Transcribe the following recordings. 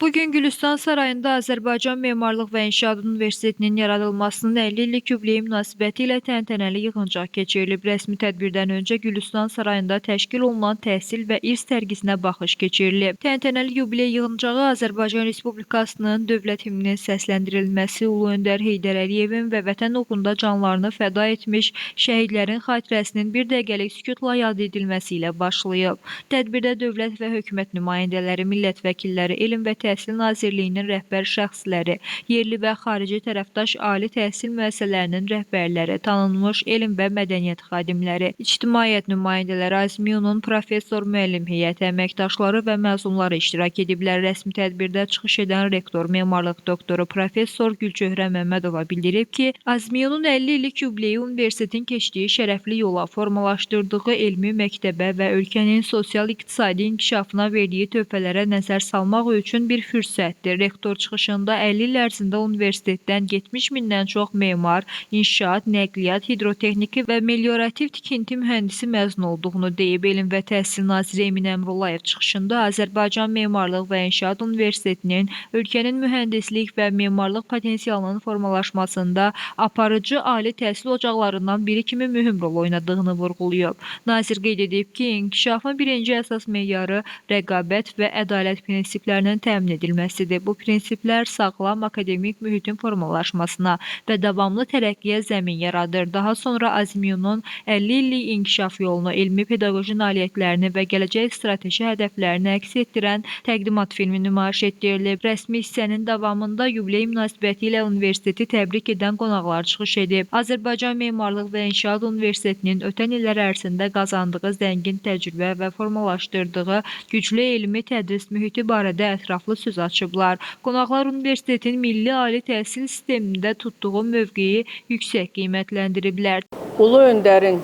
Bugün Gülüstan Sarayında Azərbaycan Memarlıq və İnşaat Universitetinin yaradılmasının 50 illik yubileyi münasibəti ilə təntənəli yığıncaq keçirilib. Rəsmi tədbirdən öncə Gülüstan Sarayında təşkil olunan təhsil və irs sərgisinə baxış keçirilib. Təntənəli yubiley yığıncağı Azərbaycan Respublikasının dövlət himninin səsləndirilməsi, Ulu Öndər Heydər Əliyevin və vətən uğrunda canlarını fəda etmiş şəhidlərin xatirəsinin bir dəqiqəlik sükutla yad edilməsi ilə başlayıb. Tədbirdə dövlət və hökumət nümayəndələri, millət vəkilləri, elm və Təhsil Nazirliyinin rəhbər şəxsləri, yerli və xarici tərəfdaş ali təhsil müəssisələrinin rəhbərləri, tanınmış elm və mədəniyyət xadimləri, ictimaiyyət nümayəndələri, Azmiyonun professor müəllim heyəti əməkdaşları və məzunları iştirak ediblər. Rəsmi tədbirdə çıxış edən rektor, memarlıq doktoru professor Gülçöhrə Məmmədova bildirib ki, Azmiyonun 50 illik yubileyi universitetin keçdiyi şərəfli yola, formalaşdırdığı elmi məktəbə və ölkənin sosial-iqtisadi inkişafına verdiyi töhfələrə nəzər salmaq üçün bir fürsətdir. Rektor çıxışında 50 il ərzində universitetdən 70 mindən çox memar, inşaat, nəqliyyat, hidrotexniki və meliorativ tikinti mühəndisi məzun olduğunu deyib. Elm və Təhsil naziri Emin Əmrullayev çıxışında Azərbaycan Memarlıq və İnşaat Universitetinin ölkənin mühəndislik və memarlıq potensialının formalaşmasında aparıcı ali təhsil ocaqlarından biri kimi mühüm rol oynadığını vurğulayıb. Nazir qeyd edib ki, inkişafın birinci əsas meyarı rəqabət və ədalət prinsiplərinin təmin edilməsidir. Bu prinsiplər sağlam akademik mühitin formalaşmasına və davamlı tərəqqiyə zəmin yaradır. Daha sonra Azmiyonun 50 illik inkişaf yolunu, elmi pedaqoji nailiyyətlərini və gələcək strateji hədəflərini əks etdirən təqdimat filmi nümayiş etdirilib. Rəsmi hissənin davamında yubiley münasibəti ilə universiteti təbrik edən qonaqlar çıxış edib. Azərbaycan Memarlıq və İnşaat Universitetinin ötən illər ərzində qazandığı zəngin təcrübə və formalaşdırdığı güclü elmi tədris mühiti barədə ətraflı söz açıblar. Qonaqlar universitetin milli ali təhsil sistemində tutduğu mövqeyi yüksək qiymətləndiriblər. Ulu Öndərin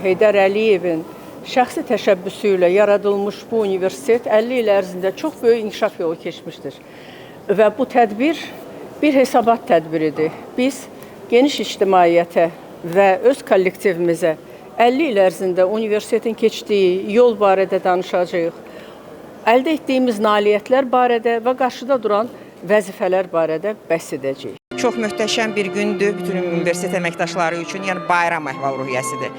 Heydər Əliyevin şəxsi təşəbbüsü ilə yaradılmış bu universitet 50 il ərzində çox böyük inkişaf yolu keçmişdir. Və bu tədbir bir hesabat tədbiridir. Biz geniş ictimaiyyətə və öz kollektivimizə 50 il ərzində universitetin keçdiyi yol barədə danışacağıq. Əldə etdiyimiz nailiyyətlər barədə və qarşıda duran vəzifələr barədə bəhs edəcəyik. Çox möhtəşəm bir gündür bütün universitet əməkdaşları üçün, yəni bayram əhval-ruhiyyəsidir.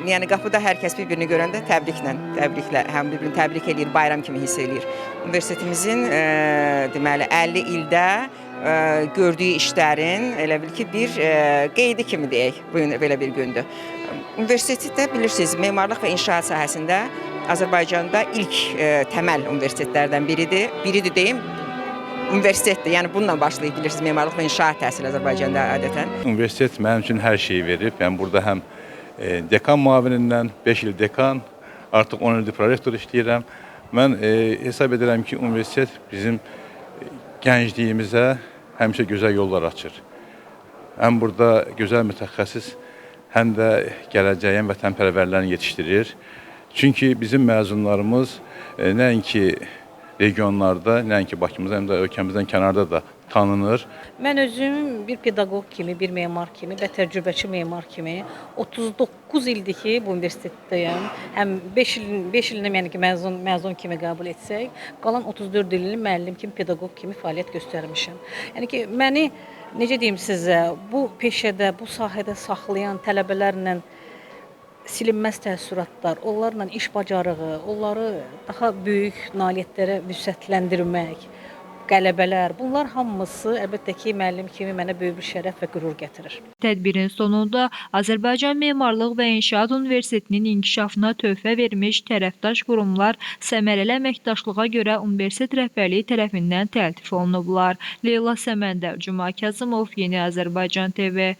Yəni qapıda hər kəs bir-birini görəndə təbriklə, həm bir-birini təbrik edir, bayram kimi hiss edir. Universitetimizin deməli 50 ildə gördüyü işlərin elə bil ki bir qeydi kimi deyək, bu gün belə bir gündür. Universiteti də bilirsiniz, memarlıq və inşaat sahəsində Azərbaycanda ilk təməl universitetlərdən biridir. Biridir deyim, universitetdir. Yəni bununla başlayıb bilirsiniz, memarlıq və inşaat təhsili Azərbaycanda adətən. Universitet mənim üçün hər şeyi verib. Yəni burada həm dekan müavinindən 5 il dekan, artıq 10 ildir prorektor işləyirəm. Mən hesab edirəm ki, universitet bizim gəncliyimizə həmişə gözəl yollar açır. Həm burada gözəl mütəxəssis, həm də gələcəyin vətənpərvərlərini yetişdirir. Çünki bizim məzunlarımız nəinki regionlarda, nəinki Bakımızda, həm də ölkəmizdən kənarda da tanınır. Mən özüm bir pedaqoq kimi, bir memar kimi və təcrübəçi memar kimi 39 ildir ki, bu universitetdəyəm. Həm 5 ilini yəni ki, məzun kimi qəbul etsək, qalan 34 ilini müəllim kimi, pedaqoq kimi fəaliyyət göstərmişəm. Yəni ki, məni necə deyim sizə, bu peşədə, bu sahədə saxlayan tələbələrlə silinməz təəssüratlar, onlarla iş bacarığı, onları daha böyük nailiyyətlərə vüsətləndirmək, qələbələr, bunlar hamısı əlbəttə ki, müəllim kimi mənə böyük bir şərəf və qürur gətirir. Tədbirin sonunda Azərbaycan Memarlıq və İnşaat Universitetinin inkişafına töhfə vermiş tərəfdaş qurumlar səmərəli əməkdaşlığa görə universitet rəhbərliyi tərəfindən təltif olunublar. Leyla Səməndər, Cuma Kazımov, Yeni Azərbaycan TV.